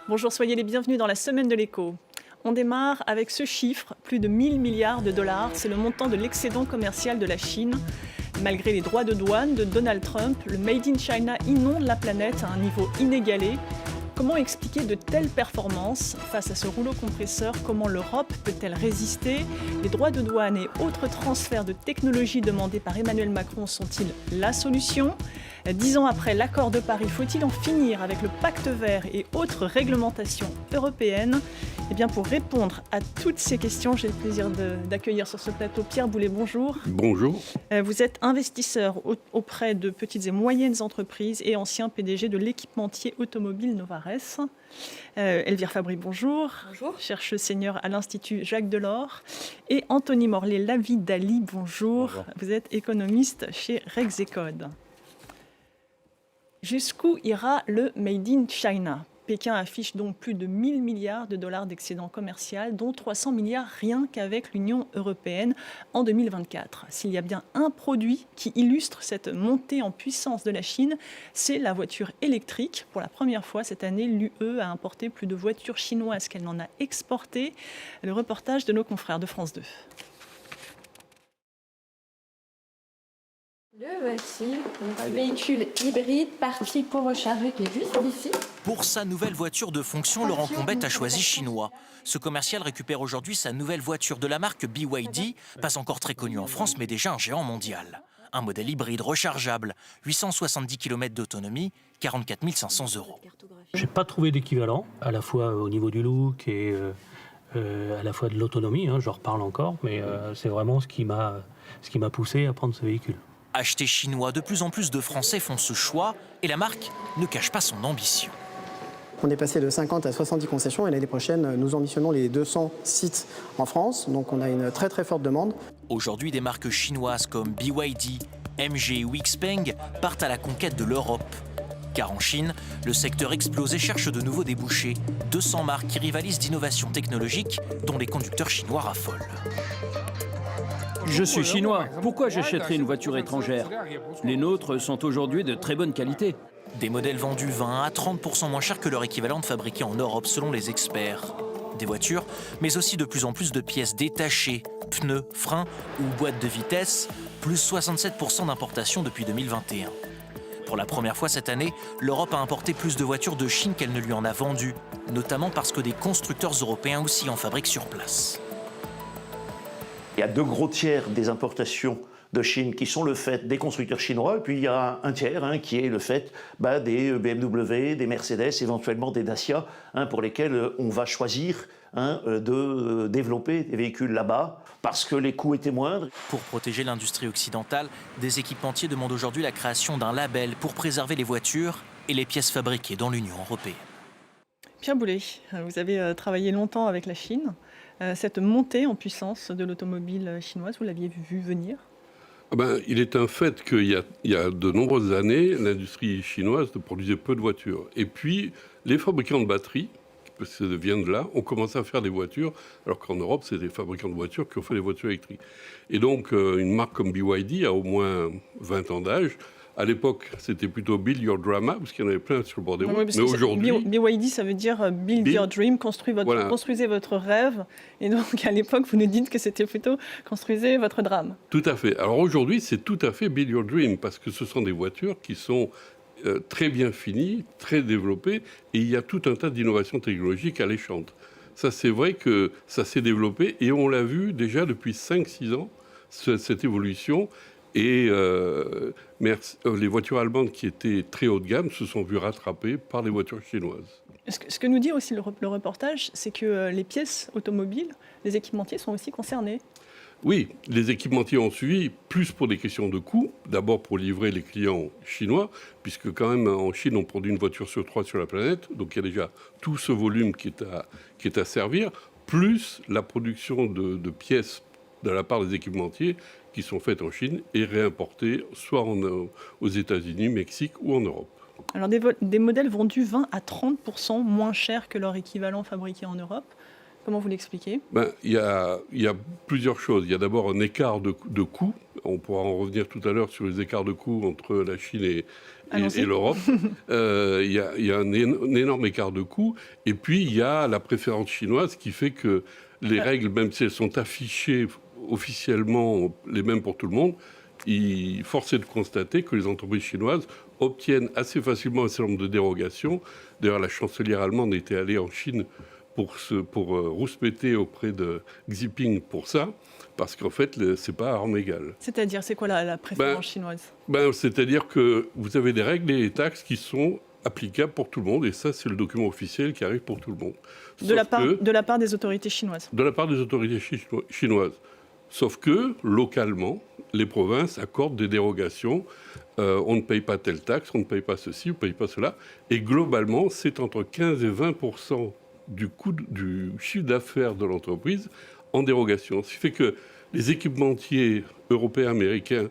Bonjour, soyez les bienvenus dans la semaine de l'écho. On démarre avec ce chiffre, plus de 1000 milliards de dollars, c'est le montant de l'excédent commercial de la Chine. Malgré les droits de douane de Donald Trump, le Made in China inonde la planète à un niveau inégalé. Comment expliquer de telles performances face à ce rouleau compresseur? Comment l'Europe peut-elle résister? Les droits de douane et autres transferts de technologie demandés par Emmanuel Macron sont-ils la solution? 10 ans après l'accord de Paris, faut-il en finir avec le pacte vert et autres réglementations européennes? Eh bien, pour répondre à toutes ces questions, j'ai le plaisir d'accueillir sur ce plateau Pierre Boulay. Bonjour. Bonjour. Vous êtes investisseur auprès de petites et moyennes entreprises et ancien PDG de l'équipementier automobile Novares. Elvire Fabry, bonjour. Bonjour. Chercheuse senior à l'Institut Jacques Delors. Et Anthony Morlet-Lavidali, bonjour. Vous êtes économiste chez Rexecode. Jusqu'où ira le Made in China? Pékin affiche donc plus de 1000 milliards de dollars d'excédent commercial, dont 300 milliards rien qu'avec l'Union européenne en 2024. S'il y a bien un produit qui illustre cette montée en puissance de la Chine, c'est la voiture électrique. Pour la première fois cette année, l'UE a importé plus de voitures chinoises qu'elle n'en a exportées. Le reportage de nos confrères de France 2. Le voici, un véhicule hybride parti pour recharger qui est juste ici. Pour sa nouvelle voiture de fonction, Laurent Combette a choisi chinois. Ce commercial récupère aujourd'hui sa nouvelle voiture de la marque BYD, pas encore très connue en France, mais déjà un géant mondial. Un modèle hybride rechargeable, 870 km d'autonomie, 44 500 €. Je n'ai pas trouvé d'équivalent, à la fois au niveau du look et à la fois de l'autonomie, j'en reparle encore, mais c'est vraiment ce qui m'a poussé à prendre ce véhicule. Acheté chinois, de plus en plus de Français font ce choix et la marque ne cache pas son ambition. On est passé de 50 à 70 concessions et l'année prochaine, nous ambitionnons les 200 sites en France. Donc on a une très très forte demande. Aujourd'hui, des marques chinoises comme BYD, MG ou Xpeng partent à la conquête de l'Europe. Car en Chine, le secteur explose et cherche de nouveaux débouchés. 200 marques qui rivalisent d'innovations technologiques dont les conducteurs chinois raffolent. Je suis chinois. Pourquoi j'achèterais une voiture étrangère? Les nôtres sont aujourd'hui de très bonne qualité. Des modèles vendus 20 à 30% moins chers que leur équivalent fabriqué en Europe selon les experts. Des voitures, mais aussi de plus en plus de pièces détachées, pneus, freins ou boîtes de vitesse, plus 67% d'importation depuis 2021. Pour la première fois cette année, l'Europe a importé plus de voitures de Chine qu'elle ne lui en a vendues, notamment parce que des constructeurs européens aussi en fabriquent sur place. Il y a 2 gros tiers des importations de Chine qui sont le fait des constructeurs chinois, et puis il y a un tiers qui est le fait des BMW, des Mercedes, éventuellement des Dacia, pour lesquels on va choisir de développer des véhicules là-bas parce que les coûts étaient moindres. Pour protéger l'industrie occidentale, des équipementiers demandent aujourd'hui la création d'un label pour préserver les voitures et les pièces fabriquées dans l'Union européenne. Pierre Boulay, vous avez travaillé longtemps avec la Chine. Cette montée en puissance de l'automobile chinoise, vous l'aviez vu venir? Il est un fait qu'il y a de nombreuses années, l'industrie chinoise ne produisait peu de voitures. Et puis, les fabricants de batteries, parce que ça vient de là, ont commencé à faire des voitures, alors qu'en Europe, c'est des fabricants de voitures qui ont fait des voitures électriques. Et donc, une marque comme BYD a au moins 20 ans d'âge. À l'époque, c'était plutôt Build Your Drama, parce qu'il y en avait plein sur le bord des routes. Oui, mais aujourd'hui, BYD, ça veut dire Build Your Dream, construisez votre rêve. Et donc, à l'époque, vous nous dites que c'était plutôt construisez votre drame. Tout à fait. Alors aujourd'hui, c'est tout à fait Build Your Dream, parce que ce sont des voitures qui sont très bien finies, très développées, et il y a tout un tas d'innovations technologiques alléchantes. Ça, c'est vrai que ça s'est développé, et on l'a vu déjà depuis 5-6 ans, cette évolution. Et les voitures allemandes qui étaient très haut de gamme se sont vues rattraper par les voitures chinoises. Ce que nous dit aussi le reportage, c'est que les pièces automobiles, les équipementiers sont aussi concernés. Oui, les équipementiers ont suivi, plus pour des questions de coût, d'abord pour livrer les clients chinois, puisque quand même en Chine on produit une voiture sur 3 sur la planète, donc il y a déjà tout ce volume qui est à servir, plus la production de pièces de la part des équipementiers qui sont faites en Chine et réimportées soit aux États-Unis, Mexique ou en Europe. Alors des modèles vendus 20 à 30% moins chers que leur équivalent fabriqué en Europe. Comment vous l'expliquez? Il y a plusieurs choses. Il y a d'abord un écart de coût on pourra en revenir tout à l'heure sur les écarts de coûts entre la Chine et Allons-y. l'Europe. Il y a un énorme écart de coûts. Et puis, il y a la préférence chinoise qui fait que les règles, même si elles sont affichées officiellement les mêmes pour tout le monde, force est de constater que les entreprises chinoises obtiennent assez facilement un certain nombre de dérogations. D'ailleurs, la chancelière allemande était allée en Chine pour rouspéter auprès de Xi Jinping pour ça, parce qu'en fait, c'est pas à armes égales. C'est-à-dire, c'est quoi la préférence chinoise? C'est-à-dire que vous avez des règles et des taxes qui sont applicables pour tout le monde, et ça, c'est le document officiel qui arrive pour tout le monde. De la part des autorités chinoises? De la part des autorités chinoises. Sauf que, localement, les provinces accordent des dérogations. On ne paye pas telle taxe, on ne paye pas ceci, on ne paye pas cela. Et globalement, c'est entre 15 et 20% du coût du chiffre d'affaires de l'entreprise en dérogation. Ce qui fait que les équipementiers européens, américains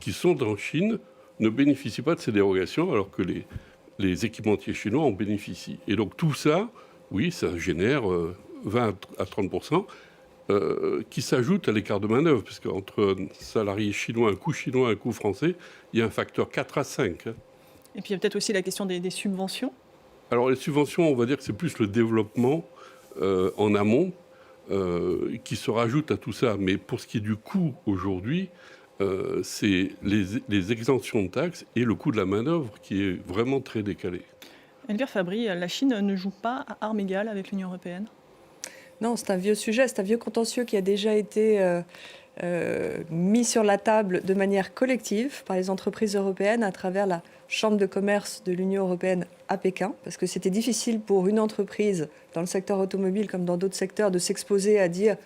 qui sont en Chine ne bénéficient pas de ces dérogations, alors que les équipementiers chinois en bénéficient. Et donc tout ça, oui, ça génère 20 à 30%. Qui s'ajoute à l'écart de manœuvre, parce qu'entre un salarié chinois, un coût chinois, un coût français, il y a un facteur 4 à 5. Hein. Et puis il y a peut-être aussi la question des subventions. Alors les subventions, on va dire que c'est plus le développement en amont qui se rajoute à tout ça. Mais pour ce qui est du coût aujourd'hui, c'est les exemptions de taxes et le coût de la manœuvre qui est vraiment très décalé. Elvire Fabry, la Chine ne joue pas à armes égales avec l'Union européenne? Non, c'est un vieux sujet, c'est un vieux contentieux qui a déjà été mis sur la table de manière collective par les entreprises européennes à travers la Chambre de commerce de l'Union européenne à Pékin, parce que c'était difficile pour une entreprise dans le secteur automobile comme dans d'autres secteurs de s'exposer à dire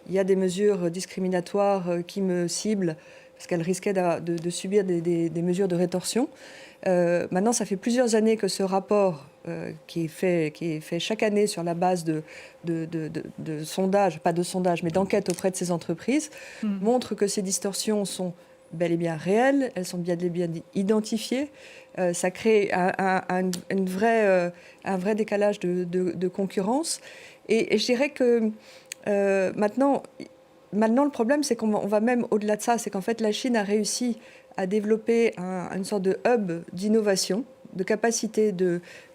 il y a des mesures discriminatoires qui me ciblent, parce qu'elle risquait de subir des mesures de rétorsion. Maintenant, ça fait plusieurs années que ce rapport qui est fait chaque année sur la base de sondages, pas de sondages, mais d'enquêtes auprès de ces entreprises, montre que ces distorsions sont bel et bien réelles, elles sont bien identifiées. Ça crée un vrai décalage de concurrence. Et je dirais que maintenant, le problème, c'est qu'on va même au-delà de ça, c'est qu'en fait, la Chine a réussi à développer une sorte de hub d'innovation, de capacité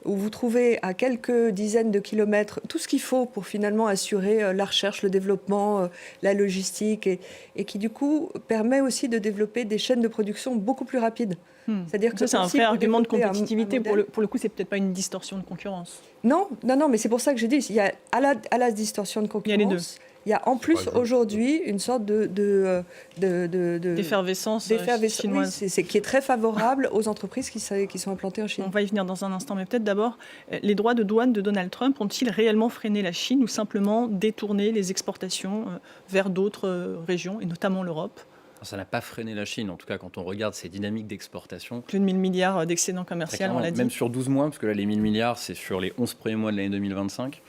où vous trouvez à quelques dizaines de kilomètres tout ce qu'il faut pour finalement assurer la recherche, le développement, la logistique, et qui du coup permet aussi de développer des chaînes de production beaucoup plus rapides. C'est-à-dire que c'est un vrai argument de compétitivité. Pour le coup, c'est peut-être pas une distorsion de concurrence. Non, mais c'est pour ça que j'ai dit, il y a à la distorsion de concurrence. Il y a les deux. Il y a en plus aujourd'hui une sorte d'effervescence chinoise, oui, qui est très favorable aux entreprises qui sont implantées en Chine. On va y venir dans un instant, mais peut-être d'abord, les droits de douane de Donald Trump ont-ils réellement freiné la Chine ou simplement détourné les exportations vers d'autres régions, et notamment l'Europe? Ça n'a pas freiné la Chine, en tout cas quand on regarde ces dynamiques d'exportation. Plus de 1000 milliards d'excédents commerciaux, on l'a dit. Même sur 12 mois, parce que là les 1000 milliards, c'est sur les 11 premiers mois de l'année 2025.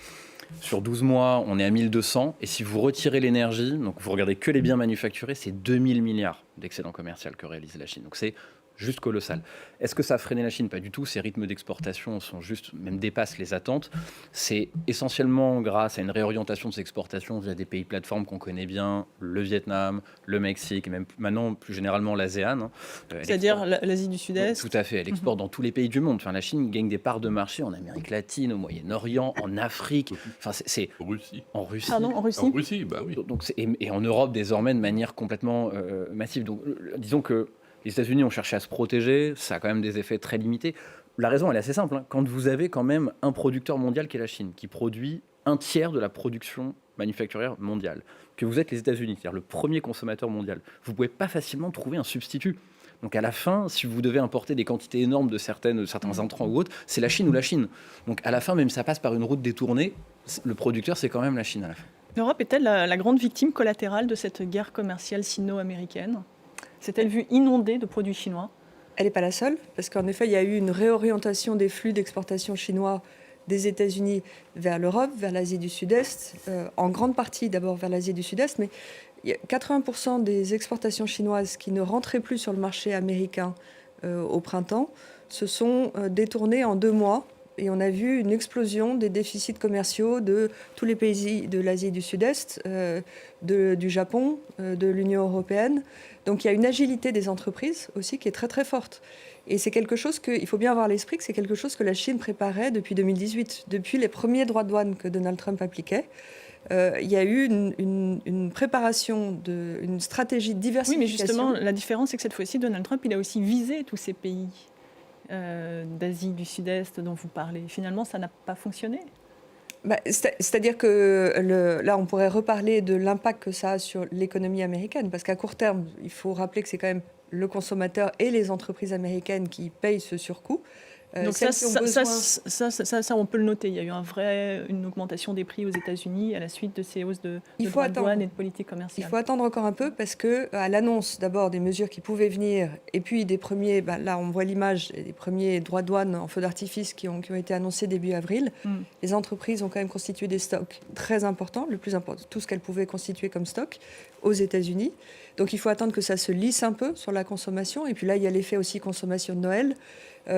Sur 12 mois, on est à 1200. Et si vous retirez l'énergie, donc vous regardez que les biens manufacturés, c'est 2000 milliards d'excédents commerciaux que réalise la Chine. Donc c'est juste colossal. Est-ce que ça a freiné la Chine? Pas du tout. Ces rythmes d'exportation même dépassent les attentes. C'est essentiellement grâce à une réorientation de ces exportations via des pays plateformes qu'on connaît bien, le Vietnam, le Mexique, et même maintenant plus généralement l'ASEAN. C'est-à-dire l'Asie du Sud-Est. Tout à fait. Elle exporte dans tous les pays du monde. Enfin, la Chine gagne des parts de marché en Amérique latine, au Moyen-Orient, en Afrique. Enfin, c'est Russie. En Russie. Pardon, en Russie. En Russie, bah oui. Donc, et en Europe désormais de manière complètement massive. Donc, disons que les États-Unis ont cherché à se protéger, ça a quand même des effets très limités. La raison, elle est assez simple. Quand vous avez quand même un producteur mondial qui est la Chine, qui produit un tiers de la production manufacturière mondiale, que vous êtes les États-Unis, c'est-à-dire le premier consommateur mondial, vous ne pouvez pas facilement trouver un substitut. Donc à la fin, si vous devez importer des quantités énormes de certains intrants ou autres, c'est la Chine ou la Chine. Donc à la fin, même si ça passe par une route détournée, le producteur, c'est quand même la Chine à la fin. L'Europe est-elle la grande victime collatérale de cette guerre commerciale sino-américaine? S'est-elle vue inondée de produits chinois? Elle n'est pas la seule, parce qu'en effet, il y a eu une réorientation des flux d'exportation chinois des États-Unis vers l'Europe, vers l'Asie du Sud-Est, en grande partie d'abord vers l'Asie du Sud-Est, mais 80% des exportations chinoises qui ne rentraient plus sur le marché américain au printemps se sont détournées en 2 mois et on a vu une explosion des déficits commerciaux de tous les pays de l'Asie du Sud-Est, du Japon, de l'Union européenne. Donc il y a une agilité des entreprises aussi qui est très très forte. Et c'est quelque chose il faut bien avoir à l'esprit que c'est quelque chose que la Chine préparait depuis 2018, depuis les premiers droits de douane que Donald Trump appliquait. Il y a eu une préparation, une stratégie de diversification. Oui, mais justement, la différence, c'est que cette fois-ci, Donald Trump, il a aussi visé tous ces pays d'Asie du Sud-Est dont vous parlez. Finalement, ça n'a pas fonctionné. C'est-à-dire que là, on pourrait reparler de l'impact que ça a sur l'économie américaine, parce qu'à court terme, il faut rappeler que c'est quand même le consommateur et les entreprises américaines qui payent ce surcoût. Donc ça, on peut le noter. Il y a eu une augmentation des prix aux États-Unis à la suite de ces hausses de droits de douane et de politique commerciale. Il faut attendre encore un peu parce qu'à l'annonce d'abord des mesures qui pouvaient venir et puis des premiers, là on voit l'image des premiers droits de douane en feu d'artifice qui ont été annoncés début avril, les entreprises ont quand même constitué des stocks très importants, le plus important, tout ce qu'elles pouvaient constituer comme stock aux États-Unis. Donc il faut attendre que ça se lisse un peu sur la consommation. Et puis là, il y a l'effet aussi consommation de Noël.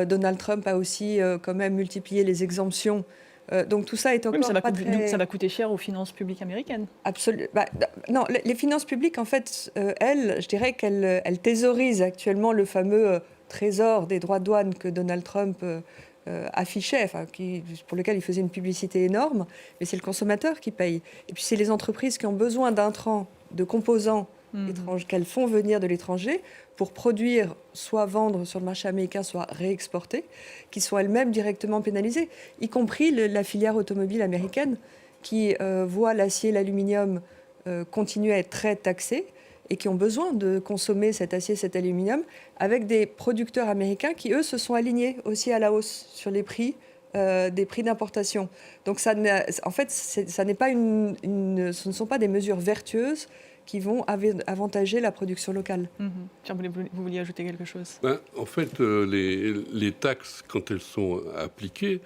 Donald Trump a aussi quand même multiplié les exemptions. Donc tout ça est encore ça va coûter cher aux finances publiques américaines. Absolument. Non, les finances publiques, en fait, je dirais qu'elles thésaurisent actuellement le fameux trésor des droits de douane que Donald Trump affichait, pour lequel il faisait une publicité énorme. Mais c'est le consommateur qui paye. Et puis c'est les entreprises qui ont besoin d'intrants, de composants qu'elles font venir de l'étranger pour produire, soit vendre sur le marché américain, soit réexporter, qui sont elles-mêmes directement pénalisées, y compris la filière automobile américaine qui voit l'acier et l'aluminium continuer à être très taxés et qui ont besoin de consommer cet acier, cet aluminium, avec des producteurs américains qui, eux, se sont alignés aussi à la hausse sur les prix des prix d'importation. Donc en fait, ce ne sont pas des mesures vertueuses qui vont avantager la production locale. Pierre, vous vouliez ajouter quelque chose ? En fait, les taxes, quand elles sont appliquées,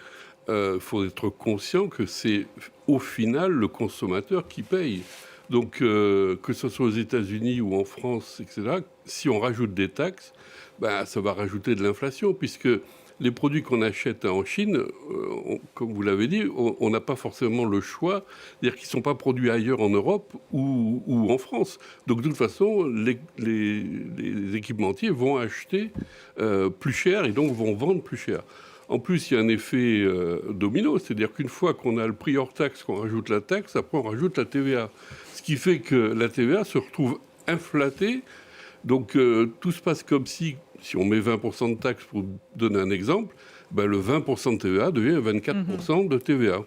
il faut être conscient que c'est au final le consommateur qui paye. Donc, que ce soit aux États-Unis ou en France, etc., si on rajoute des taxes, ça va rajouter de l'inflation, puisque les produits qu'on achète en Chine, comme vous l'avez dit, on n'a pas forcément le choix, c'est-à-dire qu'ils ne sont pas produits ailleurs en Europe ou en France. Donc de toute façon, les équipementiers vont acheter plus cher et donc vont vendre plus cher. En plus, il y a un effet domino, c'est-à-dire qu'une fois qu'on a le prix hors taxe, qu'on rajoute la taxe, après on rajoute la TVA. Ce qui fait que la TVA se retrouve inflatée. Donc tout se passe comme si on met 20% de taxes, pour donner un exemple, le 20% de TVA devient 24% de TVA.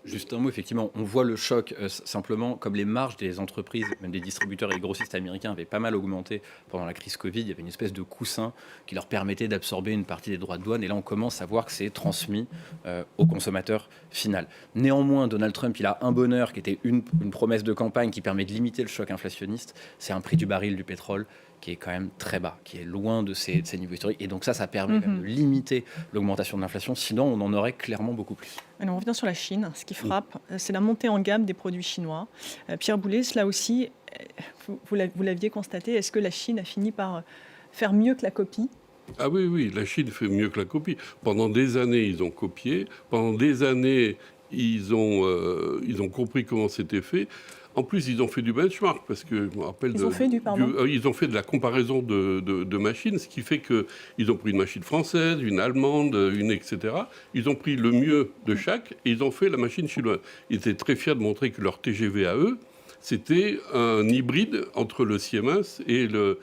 Juste un mot, effectivement, on voit le choc simplement comme les marges des entreprises, même des distributeurs et des grossistes américains avaient pas mal augmenté pendant la crise Covid. Il y avait une espèce de coussin qui leur permettait d'absorber une partie des droits de douane. Et là, on commence à voir que c'est transmis au consommateur final. Néanmoins, Donald Trump, il a un bonheur qui était une promesse de campagne qui permet de limiter le choc inflationniste. C'est un prix du baril du pétrole qui est quand même très bas, qui est loin de ces niveaux historiques. Et donc ça permet quand même de limiter l'augmentation de l'inflation. Sinon, on en aurait clairement beaucoup plus. Alors, on revient sur la Chine. Ce qui frappe, c'est la montée en gamme des produits chinois. Pierre Boulez, là aussi, vous l'aviez constaté, est-ce que la Chine a fini par faire mieux que la copie ? Ah oui, la Chine fait mieux que la copie. Pendant des années, ils ont copié. Pendant des années, ils ont compris comment c'était fait. En plus, ils ont fait du benchmark, parce que je me rappelle... Ils ont fait de la comparaison de machines, ce qui fait qu'ils ont pris une machine française, une allemande, etc. Ils ont pris le mieux de chaque et ils ont fait la machine chinoise. Ils étaient très fiers de montrer que leur TGV à eux, c'était un hybride entre le Siemens et le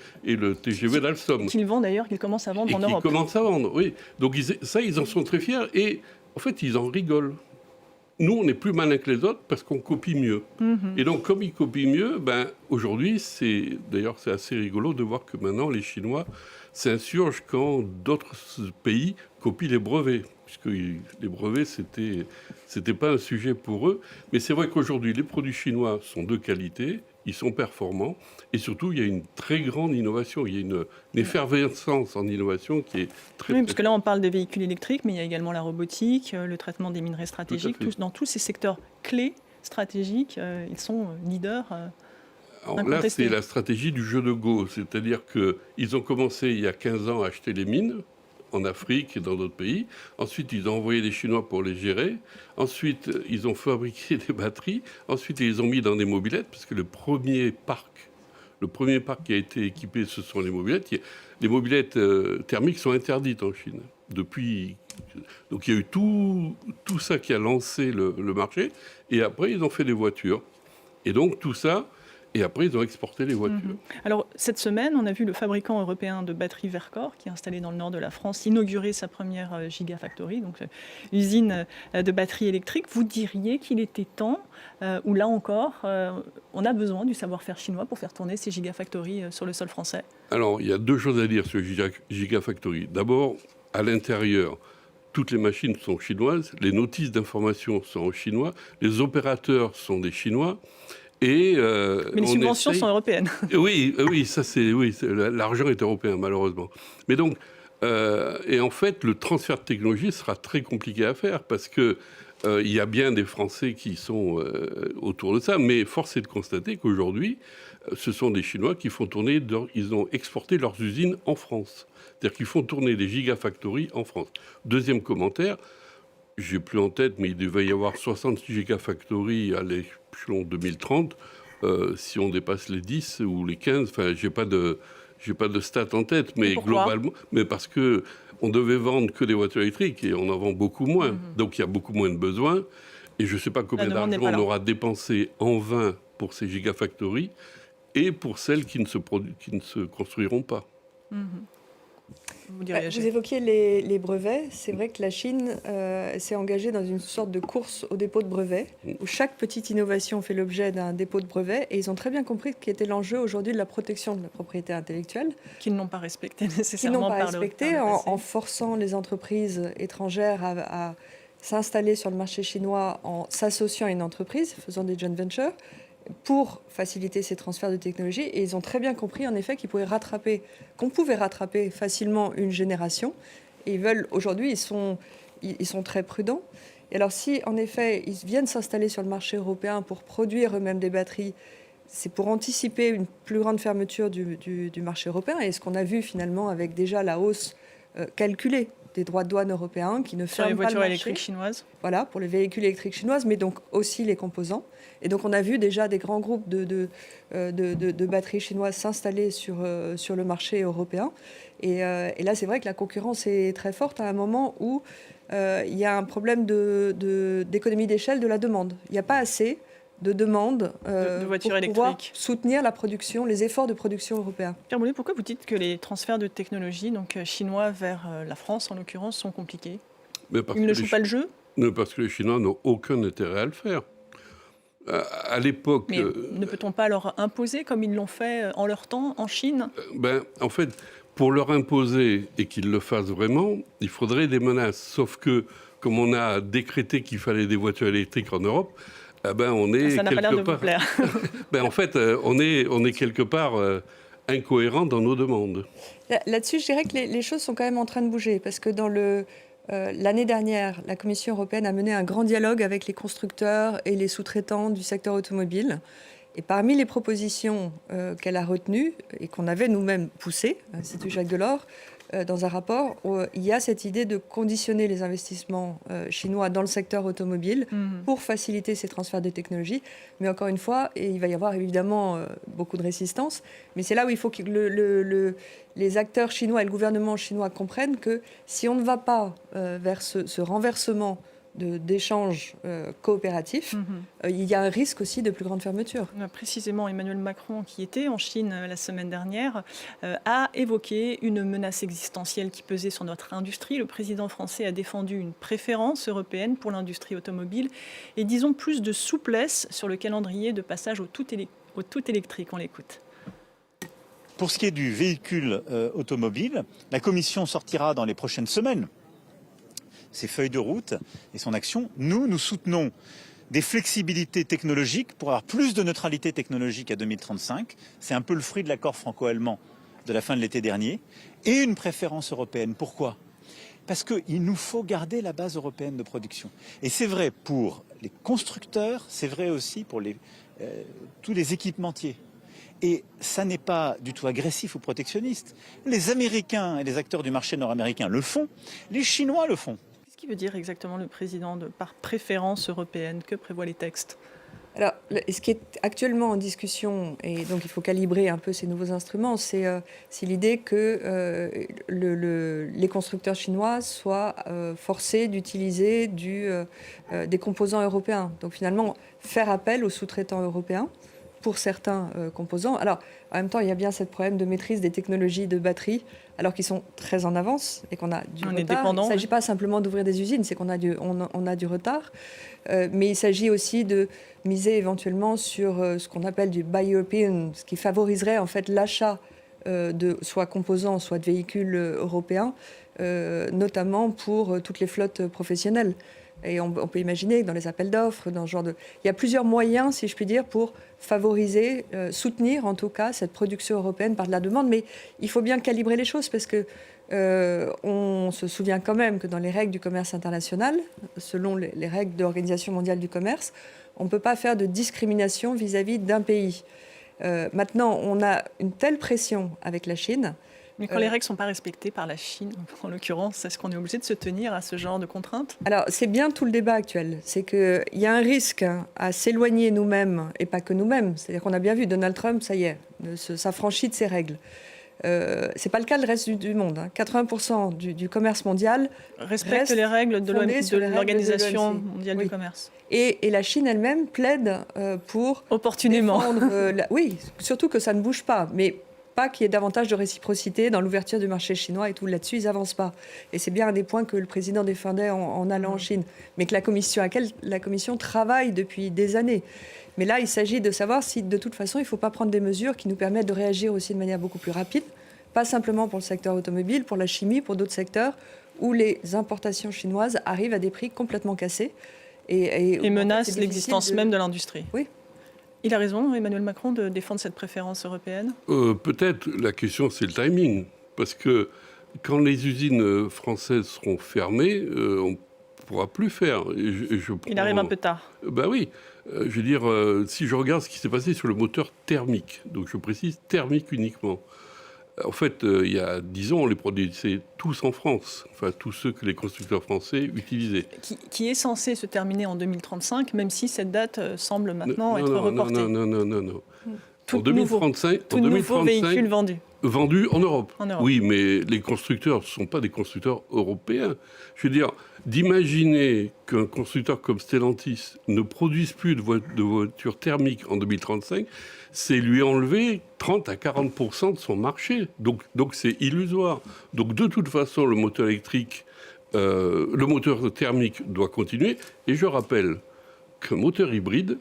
TGV d'Alstom. Qu'ils vendent d'ailleurs, qu'ils commencent à vendre en Europe. Qu'ils commencent à vendre, oui. Donc ils en sont très fiers et en fait, ils en rigolent. Nous, on est plus malins que les autres parce qu'on copie mieux. Et donc, comme ils copient mieux, aujourd'hui, c'est assez rigolo de voir que maintenant, les Chinois s'insurgent quand d'autres pays copient les brevets. Puisque les brevets, c'était pas un sujet pour eux. Mais c'est vrai qu'aujourd'hui, les produits chinois sont de qualité, ils sont performants, et surtout, il y a une très grande innovation. Il y a une effervescence en innovation qui est très... Oui, parce que là, on parle des véhicules électriques, mais il y a également la robotique, le traitement des minerais stratégiques. Dans tous ces secteurs clés stratégiques, ils sont leaders. Alors là, c'est la stratégie du jeu de Go. C'est-à-dire qu'ils ont commencé, il y a 15 ans, à acheter les mines en Afrique et dans d'autres pays. Ensuite, ils ont envoyé des Chinois pour les gérer. Ensuite, ils ont fabriqué des batteries. Ensuite, ils les ont mis dans des mobylettes, parce que le premier parc qui a été équipé, ce sont les mobylettes. Les mobylettes thermiques sont interdites en Chine. Donc il y a eu tout ça qui a lancé le marché. Et après, ils ont fait des voitures. Et donc tout ça, et après, ils ont exporté les voitures. Alors, cette semaine, on a vu le fabricant européen de batteries Verkor, qui est installé dans le nord de la France, inaugurer sa première Gigafactory, donc usine de batteries électriques. Vous diriez qu'il était temps, ou là encore, on a besoin du savoir-faire chinois pour faire tourner ces Gigafactories sur le sol français? Alors, il y a deux choses à dire sur Gigafactory. D'abord, à l'intérieur, toutes les machines sont chinoises, les notices d'information sont en chinois, les opérateurs sont des Chinois. Mais les subventions sont européennes. Oui, l'argent est européen, malheureusement. Mais donc, et en fait, le transfert de technologie sera très compliqué à faire parce que il y a bien des Français qui sont autour de ça, mais force est de constater qu'aujourd'hui, ce sont des Chinois qui font tourner, ils ont exporté leurs usines en France. C'est-à-dire qu'ils font tourner des gigafactories en France. Deuxième commentaire, j'ai plus en tête, mais il devait y avoir 60 gigafactories à l'échelon 2030. Si on dépasse les 10 ou les 15, enfin, j'ai pas de stats en tête, mais globalement, mais parce que on devait vendre que des voitures électriques et on en vend beaucoup moins. Donc il y a beaucoup moins de besoins. Et je ne sais pas combien d'argent on aura dépensé en vain pour ces gigafactories et pour celles qui ne se construiront pas. Vous évoquiez les brevets. C'est vrai que la Chine s'est engagée dans une sorte de course au dépôt de brevets, où chaque petite innovation fait l'objet d'un dépôt de brevet. Et ils ont très bien compris quel était l'enjeu aujourd'hui de la protection de la propriété intellectuelle. Qu'ils n'ont pas respecté nécessairement par le passé. En forçant les entreprises étrangères à s'installer sur le marché chinois en s'associant à une entreprise, faisant des joint ventures, pour faciliter ces transferts de technologie. Et ils ont très bien compris, en effet, qu'on pouvait rattraper facilement une génération. Et aujourd'hui, ils sont très prudents. Et alors, si, en effet, ils viennent s'installer sur le marché européen pour produire eux-mêmes des batteries, c'est pour anticiper une plus grande fermeture du marché européen. Et ce qu'on a vu, finalement, avec déjà la hausse calculée des droits de douane européens qui ne ferment pas le marché. Sur les voitures électriques chinoises. Voilà, pour les véhicules électriques chinoises, mais donc aussi les composants. Et donc on a vu déjà des grands groupes de batteries chinoises s'installer sur le marché européen. Et là, c'est vrai que la concurrence est très forte à un moment où il y a un problème d'économie d'échelle de la demande. Il n'y a pas assez de demande de voitures pour électriques. pouvoir soutenir la production, les efforts de production européens. Pierre Boulay, pourquoi vous dites que les transferts de technologie, donc chinois vers la France en l'occurrence, sont compliqués? Ils ne jouent pas le jeu? Parce que les Chinois n'ont aucun intérêt à le faire. À l'époque... Mais ne peut-on pas leur imposer, comme ils l'ont fait en leur temps, en Chine? En fait, pour leur imposer et qu'ils le fassent vraiment, il faudrait des menaces. Sauf que, comme on a décrété qu'il fallait des voitures électriques en Europe, on est ça n'a pas l'air de vous plaire. En fait, on est quelque part incohérent dans nos demandes. Là-dessus, je dirais que les choses sont quand même en train de bouger, parce que dans l'année dernière, la Commission européenne a mené un grand dialogue avec les constructeurs et les sous-traitants du secteur automobile. Et parmi les propositions qu'elle a retenues et qu'on avait nous-mêmes poussées, l'Institut Jacques Delors, dans un rapport, il y a cette idée de conditionner les investissements chinois dans le secteur automobile pour faciliter ces transferts de technologies. Mais encore une fois, il va y avoir évidemment beaucoup de résistance. Mais c'est là où il faut que les acteurs chinois et le gouvernement chinois comprennent que si on ne va pas vers ce renversement d'échanges coopératifs, il y a un risque aussi de plus grande fermeture. Précisément, Emmanuel Macron, qui était en Chine la semaine dernière, a évoqué une menace existentielle qui pesait sur notre industrie. Le président français a défendu une préférence européenne pour l'industrie automobile et, disons, plus de souplesse sur le calendrier de passage au tout électrique. On l'écoute. Pour ce qui est du véhicule automobile, la Commission sortira dans les prochaines semaines ses feuilles de route et son action. Nous soutenons des flexibilités technologiques pour avoir plus de neutralité technologique à 2035. C'est un peu le fruit de l'accord franco-allemand de la fin de l'été dernier. Et une préférence européenne. Pourquoi ? Parce qu'il nous faut garder la base européenne de production. Et c'est vrai pour les constructeurs, c'est vrai aussi pour tous les équipementiers. Et ça n'est pas du tout agressif ou protectionniste. Les Américains et les acteurs du marché nord-américain le font, les Chinois le font. Qu'est-ce qu'il veut dire exactement le président par préférence européenne? Que prévoient les textes? Alors, ce qui est actuellement en discussion, et donc il faut calibrer un peu ces nouveaux instruments, c'est l'idée que les constructeurs chinois soient forcés d'utiliser des composants européens. Donc finalement, faire appel aux sous-traitants européens pour certains composants. Alors, en même temps, il y a bien ce problème de maîtrise des technologies de batterie, alors qu'ils sont très en avance et qu'on a du retard. Il ne s'agit pas simplement d'ouvrir des usines, c'est qu'on a du retard. Mais il s'agit aussi de miser éventuellement sur ce qu'on appelle du Buy European, ce qui favoriserait en fait l'achat de soit composants, soit de véhicules européens, notamment pour toutes les flottes professionnelles. Et on peut imaginer que dans les appels d'offres, dans ce genre de... Il y a plusieurs moyens, si je puis dire, pour favoriser, soutenir en tout cas cette production européenne par de la demande. Mais il faut bien calibrer les choses parce que on se souvient quand même que dans les règles du commerce international, selon les règles de l'Organisation mondiale du commerce, on ne peut pas faire de discrimination vis-à-vis d'un pays. Maintenant, on a une telle pression avec la Chine. Mais quand les règles ne sont pas respectées par la Chine, en l'occurrence, est-ce qu'on est obligé de se tenir à ce genre de contraintes? Alors, c'est bien tout le débat actuel. C'est qu'il y a un risque à s'éloigner nous-mêmes, et pas que nous-mêmes. C'est-à-dire qu'on a bien vu, Donald Trump, ça y est, s'affranchit de ses règles. Ce n'est pas le cas du reste du monde. 80% du commerce mondial respecte les règles de l'Organisation mondiale du commerce. Et la Chine elle-même plaide pour opportunément. Oui, surtout que ça ne bouge pas. Mais pas qu'il y ait davantage de réciprocité dans l'ouverture du marché chinois et tout. Là-dessus, ils n'avancent pas. Et c'est bien un des points que le président défendait en allant en Chine. Mais que la Commission travaille depuis des années. Mais là, il s'agit de savoir si, de toute façon, il ne faut pas prendre des mesures qui nous permettent de réagir aussi de manière beaucoup plus rapide. Pas simplement pour le secteur automobile, pour la chimie, pour d'autres secteurs, où les importations chinoises arrivent à des prix complètement cassés. Et menacent l'existence même de l'industrie. Oui. Il a raison, Emmanuel Macron, de défendre cette préférence européenne? Peut-être. La question, c'est le timing. Parce que quand les usines françaises seront fermées, on ne pourra plus faire. Il arrive un peu tard. Ben oui. Je veux dire, si je regarde ce qui s'est passé sur le moteur thermique, donc je précise thermique uniquement. En fait, il y a 10 ans, on les produisait tous en France, enfin tous ceux que les constructeurs français utilisaient. Qui est censé se terminer en 2035, même si cette date semble maintenant être reportée. Non. Tout en 2035, nouveau véhicule vendu. Vendus en Europe. En Europe. Oui, mais les constructeurs ne sont pas des constructeurs européens. Je veux dire, d'imaginer qu'un constructeur comme Stellantis ne produise plus de voitures thermiques en 2035, c'est lui enlever 30 à 40% de son marché. Donc c'est illusoire. Donc de toute façon, le moteur électrique, le moteur thermique doit continuer. Et je rappelle qu'un moteur hybride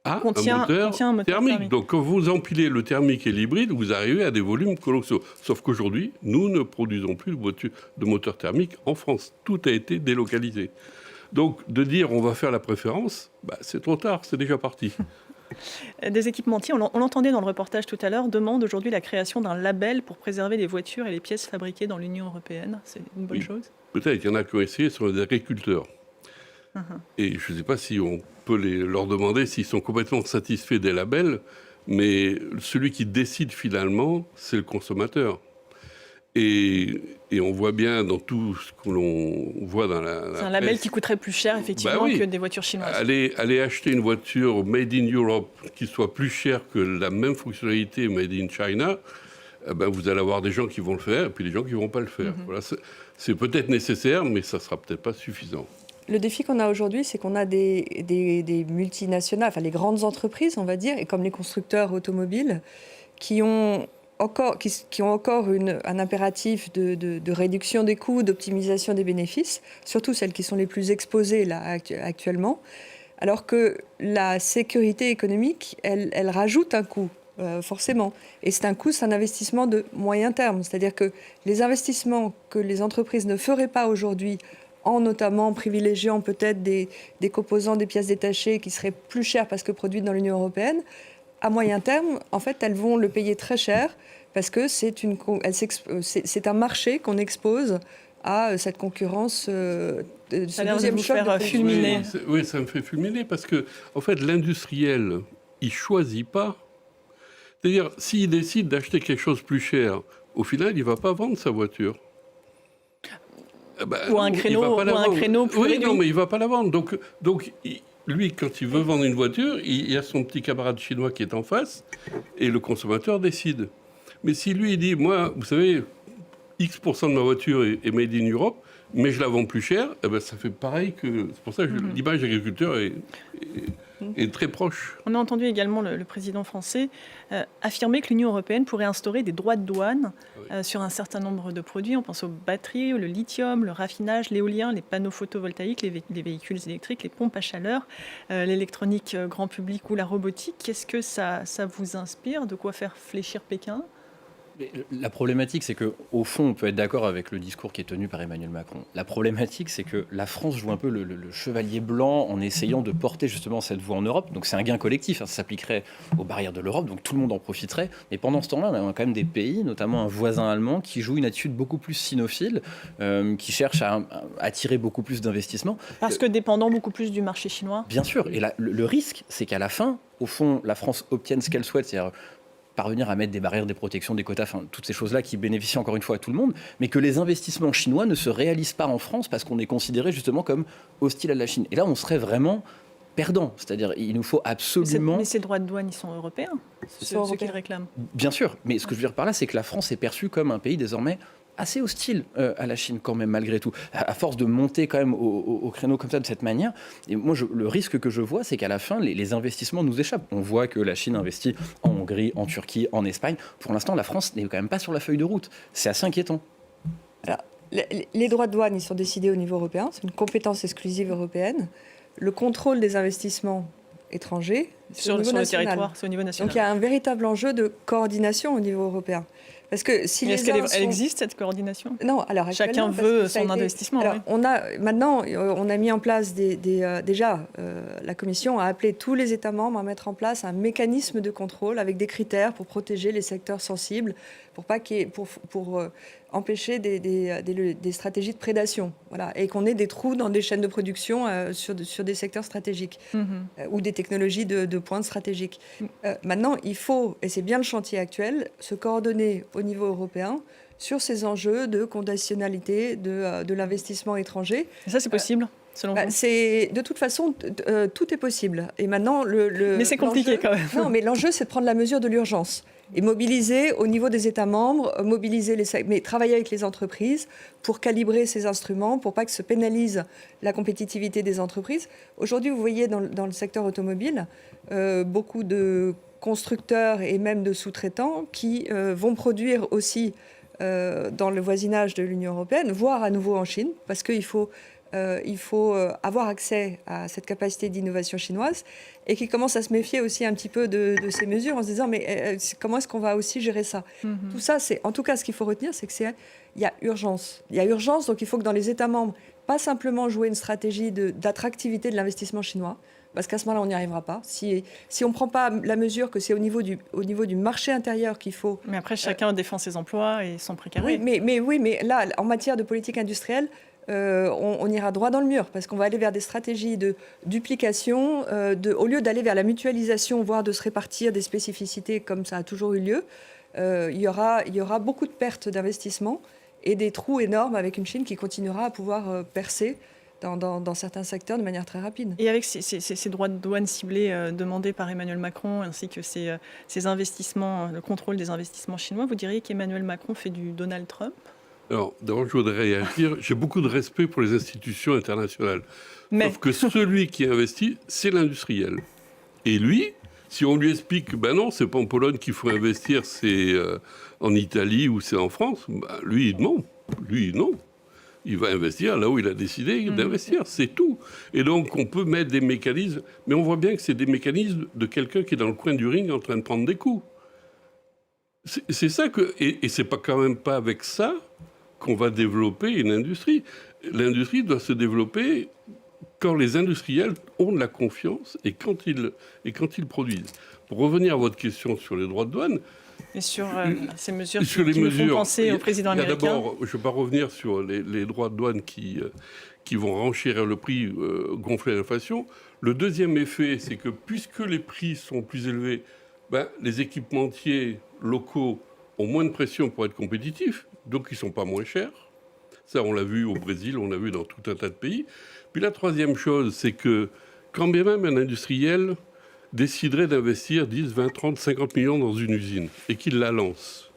a un moteur thermique. Donc quand vous empilez le thermique et l'hybride, vous arrivez à des volumes colossaux. Sauf qu'aujourd'hui, nous ne produisons plus de moteurs thermiques en France. Tout a été délocalisé. Donc de dire on va faire la préférence, c'est trop tard, c'est déjà parti. Des équipementiers, on l'entendait dans le reportage tout à l'heure, demandent aujourd'hui la création d'un label pour préserver les voitures et les pièces fabriquées dans l'Union européenne. C'est une bonne chose? Peut-être, il y en a qui ont essayé sur les agriculteurs. Et je ne sais pas si on peut leur demander s'ils sont complètement satisfaits des labels, mais celui qui décide finalement, c'est le consommateur. Et on voit bien dans tout ce que l'on voit dans la c'est un label qui coûterait plus cher, effectivement, que des voitures chinoises. Allez acheter une voiture made in Europe qui soit plus chère que la même fonctionnalité made in China, vous allez avoir des gens qui vont le faire et puis des gens qui ne vont pas le faire. Voilà, c'est peut-être nécessaire, mais ça ne sera peut-être pas suffisant. Le défi qu'on a aujourd'hui, c'est qu'on a des multinationales, enfin les grandes entreprises, on va dire, et comme les constructeurs automobiles, qui ont encore un impératif de réduction des coûts, d'optimisation des bénéfices, surtout celles qui sont les plus exposées là, actuellement, alors que la sécurité économique, elle rajoute un coût. Forcément. Et c'est un investissement de moyen terme. C'est-à-dire que les investissements que les entreprises ne feraient pas aujourd'hui, en notamment privilégiant peut-être des composants, des pièces détachées qui seraient plus chères parce que produites dans l'Union européenne, à moyen terme, en fait, elles vont le payer très cher parce que c'est un marché qu'on expose à cette concurrence. Ça a l'air de vous faire fulminer. Oui, ça me fait fulminer parce que, en fait, l'industriel, il ne choisit pas. C'est-à-dire, s'il décide d'acheter quelque chose plus cher, au final, il ne va pas vendre sa voiture. Ou un créneau plus réduit. Non, mais il ne va pas la vendre. Donc lui, quand il veut vendre une voiture, il y a son petit camarade chinois qui est en face, et le consommateur décide. Mais si lui, il dit, moi, vous savez, X% de ma voiture est made in Europe, mais je la vends plus cher, eh ben, ça fait pareil que... C'est pour ça que l'image d'agriculteur est très proche. On a entendu également le président français affirmer que l'Union européenne pourrait instaurer des droits de douane sur un certain nombre de produits. On pense aux batteries, le lithium, le raffinage, l'éolien, les panneaux photovoltaïques, les véhicules électriques, les pompes à chaleur, l'électronique grand public ou la robotique. Qu'est-ce que ça vous inspire? De quoi faire fléchir Pékin? La problématique, c'est qu'au fond, on peut être d'accord avec le discours qui est tenu par Emmanuel Macron. La problématique, c'est que la France joue un peu le chevalier blanc en essayant de porter justement cette voie en Europe. Donc c'est un gain collectif, ça s'appliquerait aux barrières de l'Europe, donc tout le monde en profiterait. Mais pendant ce temps-là, on a quand même des pays, notamment un voisin allemand, qui joue une attitude beaucoup plus sinophile, qui cherche à attirer beaucoup plus d'investissements. Parce que dépendant beaucoup plus du marché chinois. Bien sûr. Et le risque, c'est qu'à la fin, au fond, la France obtienne ce qu'elle souhaite, c'est-à-dire parvenir à mettre des barrières, des protections, des quotas, enfin, toutes ces choses-là qui bénéficient encore une fois à tout le monde, mais que les investissements chinois ne se réalisent pas en France parce qu'on est considéré justement comme hostile à la Chine. Et là, on serait vraiment perdant. C'est-à-dire, il nous faut absolument... Mais ces droits de douane, ils sont européens, ceux qu'ils réclament. Bien sûr, mais ce que je veux dire par là, c'est que la France est perçue comme un pays désormais assez hostile à la Chine quand même, malgré tout, à force de monter quand même au créneau comme ça, de cette manière. Et moi, le risque que je vois, c'est qu'à la fin, les investissements nous échappent. On voit que la Chine investit en Hongrie, en Turquie, en Espagne. Pour l'instant, la France n'est quand même pas sur la feuille de route. C'est assez inquiétant. Alors, les droits de douane, ils sont décidés au niveau européen. C'est une compétence exclusive européenne. Le contrôle des investissements étrangers, sur le territoire, c'est au niveau national. Donc il y a un véritable enjeu de coordination au niveau européen. Parce que si elle existe, cette coordination? Non, alors chacun veut son investissement. Alors, oui. Maintenant, on a mis en place déjà, la Commission a appelé tous les États membres à mettre en place un mécanisme de contrôle avec des critères pour protéger les secteurs sensibles, pour empêcher des stratégies de prédation, voilà, et qu'on ait des trous dans des chaînes de production sur des secteurs stratégiques ou des technologies de pointe stratégiques. Maintenant, il faut, et c'est bien le chantier actuel, se coordonner au niveau européen sur ces enjeux de conditionnalité de l'investissement étranger. Et ça, c'est possible selon vous? De toute façon, tout est possible. Et maintenant, mais c'est compliqué quand même. Non, mais l'enjeu, c'est de prendre la mesure de l'urgence et mobiliser au niveau des États membres, mais travailler avec les entreprises pour calibrer ces instruments, pour pas que se pénalise la compétitivité des entreprises. Aujourd'hui, vous voyez dans le secteur automobile, beaucoup de constructeurs et même de sous-traitants qui vont produire aussi dans le voisinage de l'Union européenne, voire à nouveau en Chine, parce qu'il faut avoir accès à cette capacité d'innovation chinoise et qui commence à se méfier aussi un petit peu de ces mesures en se disant mais comment est-ce qu'on va aussi gérer ça? Tout ça, en tout cas, ce qu'il faut retenir, c'est qu'il y a urgence. Il y a urgence, donc il faut que dans les États membres, pas simplement jouer une stratégie d'attractivité de l'investissement chinois, parce qu'à ce moment-là, on n'y arrivera pas. Si on ne prend pas la mesure que c'est au niveau du marché intérieur qu'il faut... Mais après, chacun défend ses emplois et son précarité. Oui, mais là, en matière de politique industrielle, on ira droit dans le mur, parce qu'on va aller vers des stratégies de duplication, au lieu d'aller vers la mutualisation, voire de se répartir des spécificités comme ça a toujours eu lieu. Il y aura beaucoup de pertes d'investissement et des trous énormes avec une Chine qui continuera à pouvoir percer dans certains secteurs de manière très rapide. Et avec ces droits de douane ciblés demandés par Emmanuel Macron, ainsi que ces investissements, le contrôle des investissements chinois, vous diriez qu'Emmanuel Macron fait du Donald Trump? Alors, d'abord, je voudrais réagir. J'ai beaucoup de respect pour les institutions internationales. Sauf que celui qui investit, c'est l'industriel. Et lui, si on lui explique, ben non, c'est pas en Pologne qu'il faut investir, c'est en Italie ou c'est en France, ben lui, non. Lui, non. Il va investir là où il a décidé d'investir, c'est tout. Et donc, on peut mettre des mécanismes, mais on voit bien que c'est des mécanismes de quelqu'un qui est dans le coin du ring en train de prendre des coups. C'est ça que... Et c'est pas quand même pas avec ça qu'on va développer une industrie. L'industrie doit se développer quand les industriels ont de la confiance et quand ils produisent. Pour revenir à votre question sur les droits de douane... Et sur ces mesures qui nous font penser au président américain. D'abord, je ne vais pas revenir sur les droits de douane qui vont renchérir le prix, gonfler l'inflation. Le deuxième effet, c'est que puisque les prix sont plus élevés, les équipementiers locaux ont moins de pression pour être compétitifs, donc ils ne sont pas moins chers. Ça, on l'a vu au Brésil, on l'a vu dans tout un tas de pays. Puis la troisième chose, c'est que quand bien même un industriel déciderait d'investir 10, 20, 30, 50 millions dans une usine et qu'il la lance,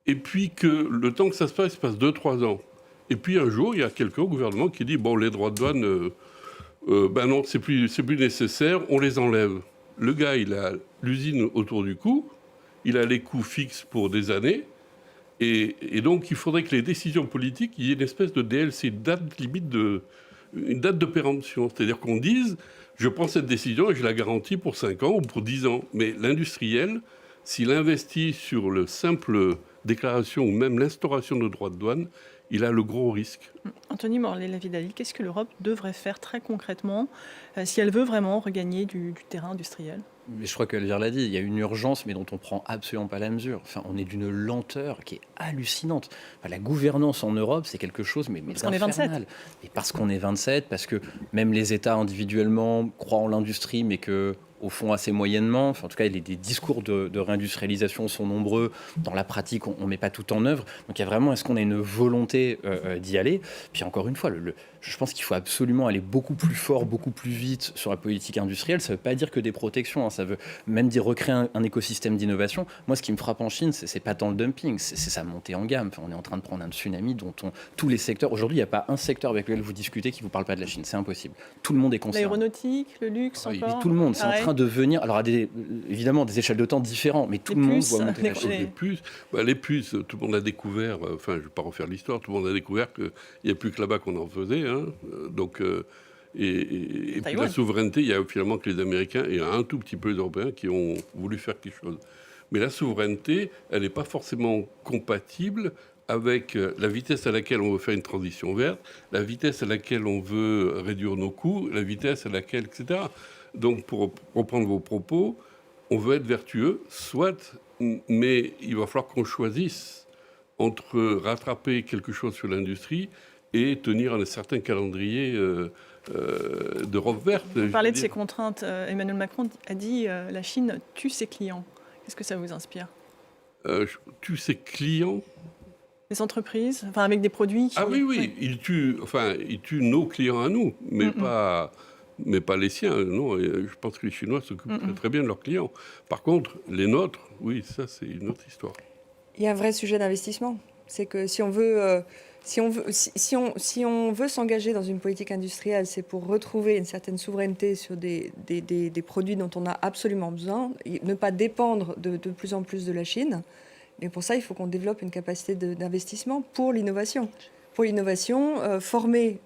et puis que le temps que ça se passe 2-3 ans, et puis un jour, il y a quelqu'un au gouvernement qui dit « bon, les droits de douane, non, c'est plus nécessaire, on les enlève ». Le gars, il a l'usine autour du cou, il a les coûts fixes pour des années, et donc il faudrait que les décisions politiques, il y ait une espèce de DLC, une date de péremption. C'est-à-dire qu'on dise, je prends cette décision et je la garantis pour 5 ans ou pour 10 ans. Mais l'industriel, s'il investit sur le simple déclaration ou même l'instauration de droits de douane, il a le gros risque. Anthony Morlet-Lavidali, qu'est-ce que l'Europe devrait faire très concrètement si elle veut vraiment regagner du terrain industriel ? Mais je crois qu'Elvire l'a dit, il y a une urgence, mais dont on ne prend absolument pas la mesure. Enfin, on est d'une lenteur qui est hallucinante. Enfin, la gouvernance en Europe, c'est quelque chose, mais parce qu'on est 27. Et parce qu'on est 27, parce que même les États individuellement croient en l'industrie, mais que au fond assez moyennement. Enfin, en tout cas, des discours de réindustrialisation sont nombreux. Dans la pratique, on ne met pas tout en œuvre. Donc il y a vraiment, est-ce qu'on a une volonté d'y aller ? Puis encore une fois, je pense qu'il faut absolument aller beaucoup plus fort, beaucoup plus vite sur la politique industrielle. Ça ne veut pas dire que des protections, hein. Ça veut même dire recréer un écosystème d'innovation. Moi, ce qui me frappe en Chine, c'est pas tant le dumping, c'est sa montée en gamme. Enfin, on est en train de prendre un tsunami dont tous les secteurs... Aujourd'hui, il n'y a pas un secteur avec lequel vous discutez qui ne vous parle pas de la Chine. C'est impossible. Tout le monde est concerné. L'aéronautique, le luxe, encore. Tout le monde. C'est en train de venir... Alors, évidemment, des échelles de temps différentes, mais tout le monde voit monter la Chine. Les puces, tout le monde a découvert... Enfin, je ne vais pas refaire l'histoire. Tout le monde a découvert qu'il n'y a plus que là-bas qu'on en faisait. Hein. Donc... Et puis la souveraineté, il y a finalement que les Américains et un tout petit peu les Européens qui ont voulu faire quelque chose. Mais la souveraineté, elle n'est pas forcément compatible avec la vitesse à laquelle on veut faire une transition verte, la vitesse à laquelle on veut réduire nos coûts, la vitesse à laquelle, etc. Donc, pour reprendre vos propos, on veut être vertueux, soit, mais il va falloir qu'on choisisse entre rattraper quelque chose sur l'industrie et tenir un certain calendrier d'Europe verte. Vous parlez de ces contraintes. Emmanuel Macron a dit la Chine tue ses clients. Qu'est-ce que ça vous inspire ? Tue ses clients ? Les entreprises, enfin avec des produits. Oui. Il tue nos clients à nous, mais pas les siens. Non, je pense que les Chinois s'occupent très bien de leurs clients. Par contre, les nôtres, oui, ça c'est une autre histoire. Il y a un vrai sujet d'investissement. C'est que si on veut s'engager dans une politique industrielle, c'est pour retrouver une certaine souveraineté sur des produits dont on a absolument besoin, ne pas dépendre de plus en plus de la Chine. Mais pour ça, il faut qu'on développe une capacité d'investissement pour l'innovation. Pour l'innovation, former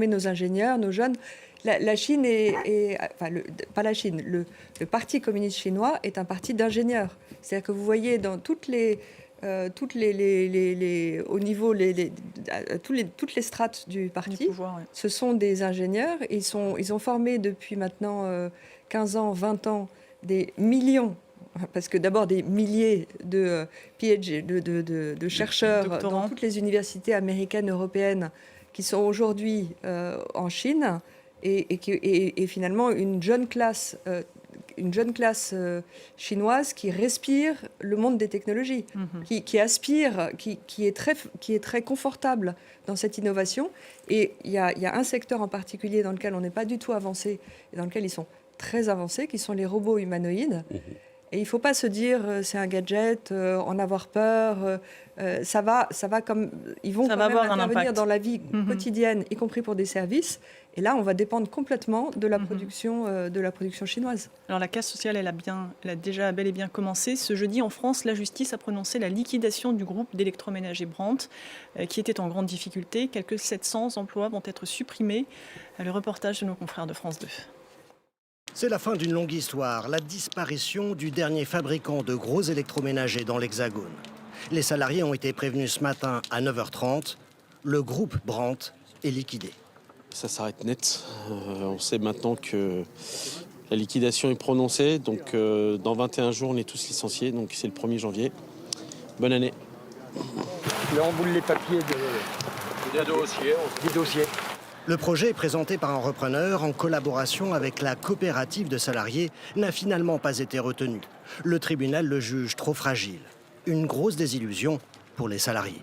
nos ingénieurs, nos jeunes. La Chine pas la Chine, le Parti communiste chinois est un parti d'ingénieurs. C'est-à-dire que vous voyez dans toutes les strates du parti, ce sont des ingénieurs. Ils ont formé depuis maintenant 15 ans, 20 ans, des millions, parce que d'abord des milliers de PhD, de chercheurs dans toutes les universités américaines, européennes, qui sont aujourd'hui en Chine, et finalement une jeune classe chinoise qui respire le monde des technologies, qui aspire, qui est très confortable dans cette innovation. Et il y a un secteur en particulier dans lequel on n'est pas du tout avancé, et dans lequel ils sont très avancés, qui sont les robots humanoïdes. Et il ne faut pas se dire c'est un gadget, en avoir peur. Ça va comme ils vont quand même intervenir dans la vie quotidienne, y compris pour des services. Et là, on va dépendre complètement de la production chinoise. Alors la casse sociale, elle a déjà bel et bien commencé. Ce jeudi, en France, la justice a prononcé la liquidation du groupe d'électroménager Brandt, qui était en grande difficulté. Quelques 700 emplois vont être supprimés. Le reportage de nos confrères de France 2. C'est la fin d'une longue histoire, la disparition du dernier fabricant de gros électroménagers dans l'Hexagone. Les salariés ont été prévenus ce matin à 9h30. Le groupe Brandt est liquidé. Ça s'arrête net. On sait maintenant que la liquidation est prononcée. Donc dans 21 jours, on est tous licenciés. Donc c'est le 1er janvier. Bonne année. Là, on boule les papiers des dossiers. Le projet présenté par un repreneur en collaboration avec la coopérative de salariés n'a finalement pas été retenu. Le tribunal le juge trop fragile. Une grosse désillusion pour les salariés.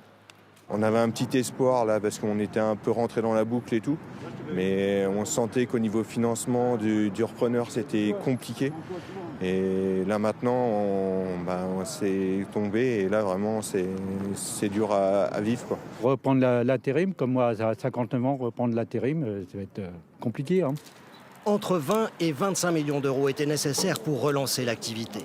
On avait un petit espoir là parce qu'on était un peu rentré dans la boucle et tout, mais on sentait qu'au niveau financement du repreneur c'était compliqué. Et là maintenant c'est tombé et là vraiment c'est dur à vivre, quoi. Reprendre l'intérim, comme moi à 59 ans, reprendre l'intérim, ça va être compliqué. Hein. Entre 20 et 25 millions d'euros étaient nécessaires pour relancer l'activité.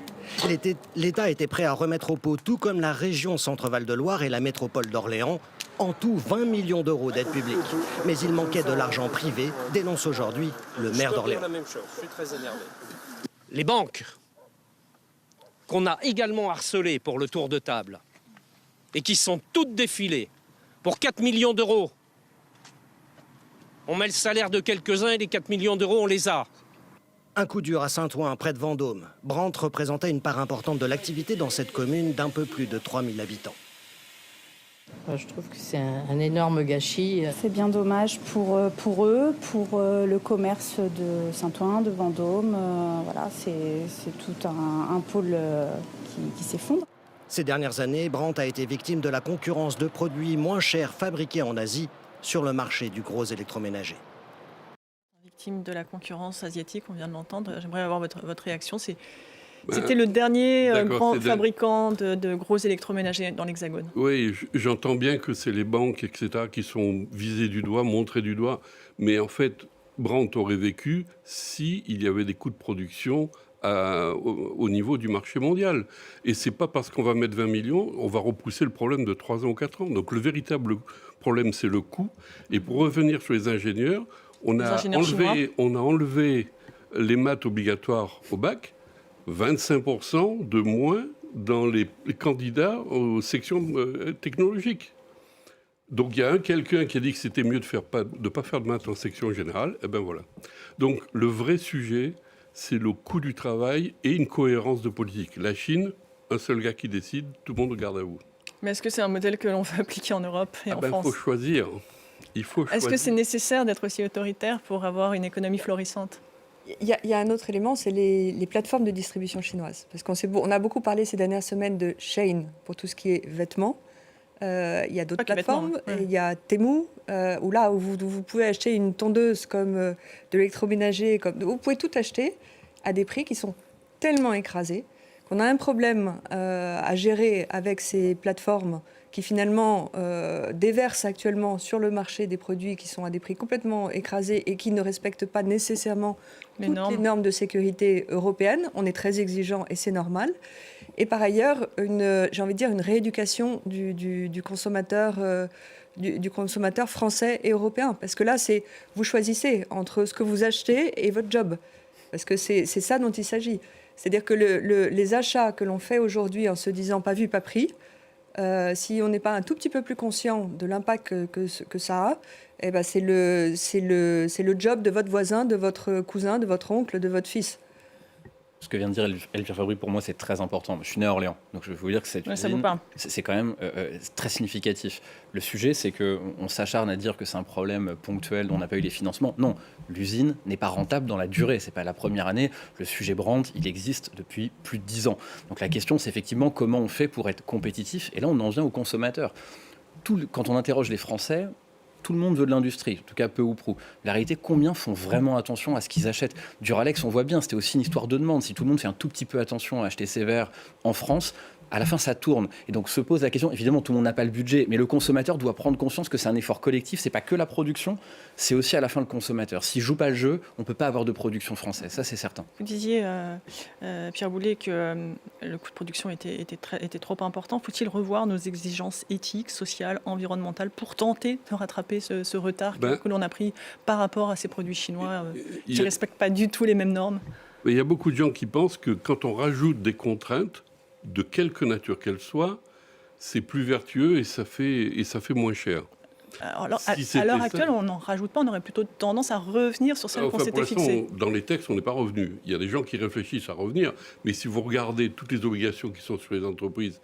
L'État était prêt à remettre au pot, tout comme la région Centre-Val de Loire et la métropole d'Orléans, en tout 20 millions d'euros d'aide publique. Mais il manquait de l'argent privé, dénonce aujourd'hui le maire d'Orléans. Les banques, qu'on a également harcelées pour le tour de table, et qui sont toutes défilées pour 4 millions d'euros. On met le salaire de quelques-uns et les 4 millions d'euros, on les a. Un coup dur à Saint-Ouen, près de Vendôme. Brandt représentait une part importante de l'activité dans cette commune d'un peu plus de 3000 habitants. Je trouve que c'est un énorme gâchis. C'est bien dommage pour eux, pour le commerce de Saint-Ouen, de Vendôme. Voilà, c'est tout un pôle qui s'effondre. Ces dernières années, Brandt a été victime de la concurrence de produits moins chers fabriqués en Asie sur le marché du gros électroménager. Victime de la concurrence asiatique, on vient de l'entendre. J'aimerais avoir votre réaction. C'était le dernier grand fabricant de gros électroménagers dans l'Hexagone. Oui, j'entends bien que c'est les banques, etc., qui sont visées du doigt, montrées du doigt. Mais en fait, Brandt aurait vécu s'il y avait des coûts de production au niveau du marché mondial. Et c'est pas parce qu'on va mettre 20 millions, on va repousser le problème de 3 ans ou 4 ans. Donc le véritable problème, c'est le coût. Et pour revenir sur les ingénieurs, on a enlevé les maths obligatoires au bac, 25% de moins dans les candidats aux sections technologiques. Donc il y a quelqu'un qui a dit que c'était mieux de pas faire de maths en section générale. Et ben voilà. Donc le vrai sujet, c'est le coût du travail et une cohérence de politique. La Chine, un seul gars qui décide, tout le monde regarde à vous. Mais est-ce que c'est un modèle que l'on veut appliquer en Europe et en France ? Il faut choisir. Est-ce que c'est nécessaire d'être aussi autoritaire pour avoir une économie florissante ? Il y a un autre élément, c'est les plateformes de distribution chinoises. Parce on a beaucoup parlé ces dernières semaines de Shein pour tout ce qui est vêtements. Il y a d'autres plateformes. Il y a Temu, où vous pouvez acheter une tondeuse comme de l'électroménager. Vous pouvez tout acheter à des prix qui sont tellement écrasés qu'on a un problème à gérer avec ces plateformes qui finalement déversent actuellement sur le marché des produits qui sont à des prix complètement écrasés et qui ne respectent pas nécessairement toutes les normes de sécurité européennes. On est très exigeant et c'est normal. Et par ailleurs, une rééducation du consommateur, du consommateur français et européen. Parce que là, vous choisissez entre ce que vous achetez et votre job. Parce que c'est ça dont il s'agit. C'est-à-dire que les achats que l'on fait aujourd'hui en se disant pas vu, pas pris, si on n'est pas un tout petit peu plus conscient de l'impact que ça a, c'est le job de votre voisin, de votre cousin, de votre oncle, de votre fils. Ce que vient de dire Elvire Fabry, pour moi, c'est très important. Je suis né à Orléans, donc je vais vous dire que c'est quand même très significatif. Le sujet, c'est qu'on s'acharne à dire que c'est un problème ponctuel dont on n'a pas eu les financements. Non, l'usine n'est pas rentable dans la durée. C'est pas la première année. Le sujet Brandt, il existe depuis plus de 10 ans. Donc la question, c'est effectivement comment on fait pour être compétitif. Et là, on en vient aux consommateurs. Quand on interroge les Français, tout le monde veut de l'industrie, en tout cas peu ou prou. La réalité, combien font vraiment attention à ce qu'ils achètent ? Duralex, on voit bien, c'était aussi une histoire de demande. Si tout le monde fait un tout petit peu attention à acheter ses verres en France, à la fin, ça tourne. Et donc se pose la question, évidemment, tout le monde n'a pas le budget, mais le consommateur doit prendre conscience que c'est un effort collectif. C'est pas que la production, c'est aussi à la fin le consommateur. S'il joue pas le jeu, on peut pas avoir de production française. Ça, c'est certain. Vous disiez, Pierre Boulet, que le coût de production était trop important. Faut-il revoir nos exigences éthiques, sociales, environnementales pour tenter de rattraper ce retard que l'on a pris par rapport à ces produits chinois qui ne respectent pas du tout les mêmes normes ? Il y a beaucoup de gens qui pensent que quand on rajoute des contraintes, de quelque nature qu'elle soit, c'est plus vertueux et ça fait moins cher. Alors, à l'heure actuelle, on n'en rajoute pas, on aurait plutôt tendance à revenir sur celle qu'on s'était fixée. Dans les textes, on n'est pas revenu. Il y a des gens qui réfléchissent à revenir, mais si vous regardez toutes les obligations qui sont sur les entreprises,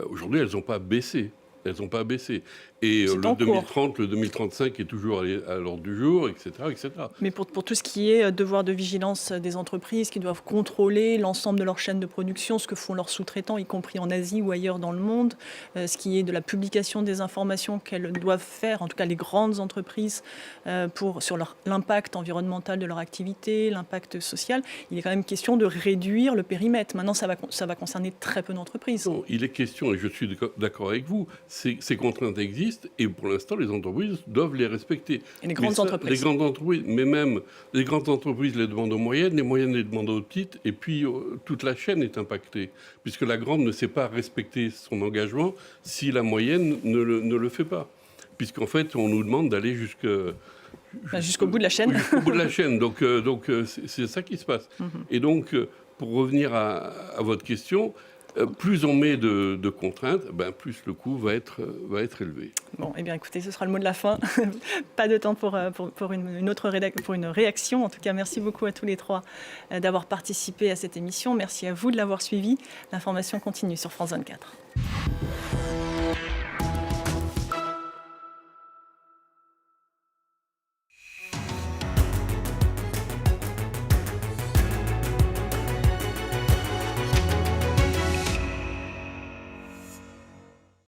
aujourd'hui, elles n'ont pas baissé. Elles n'ont pas baissé. Et C'est le en cours. 2030, le 2035 est toujours à l'ordre du jour, etc. etc. Mais pour tout ce qui est devoir de vigilance des entreprises qui doivent contrôler l'ensemble de leur chaîne de production, ce que font leurs sous-traitants, y compris en Asie ou ailleurs dans le monde, ce qui est de la publication des informations qu'elles doivent faire, en tout cas les grandes entreprises, sur l'impact environnemental de leur activité, l'impact social, il est quand même question de réduire le périmètre. Maintenant, ça va concerner très peu d'entreprises. Non, il est question, et je suis d'accord avec vous, ces contraintes existent et pour l'instant, les entreprises doivent les respecter. Et les grandes entreprises. Les grandes entreprises, mais même les grandes entreprises les demandent aux moyennes, les moyennes les demandent aux petites, et puis toute la chaîne est impactée, puisque la grande ne sait pas respecter son engagement si la moyenne ne le fait pas. Puisqu'en fait, on nous demande d'aller jusqu'au bout de la chaîne. Jusqu'au bout de la chaîne. Donc c'est ça qui se passe. Et donc, pour revenir à votre question, plus on met de contraintes, plus le coût va être élevé. Bon, eh bien écoutez, ce sera le mot de la fin. Pas de temps pour une réaction. En tout cas, merci beaucoup à tous les trois d'avoir participé à cette émission. Merci à vous de l'avoir suivi. L'information continue sur France 24.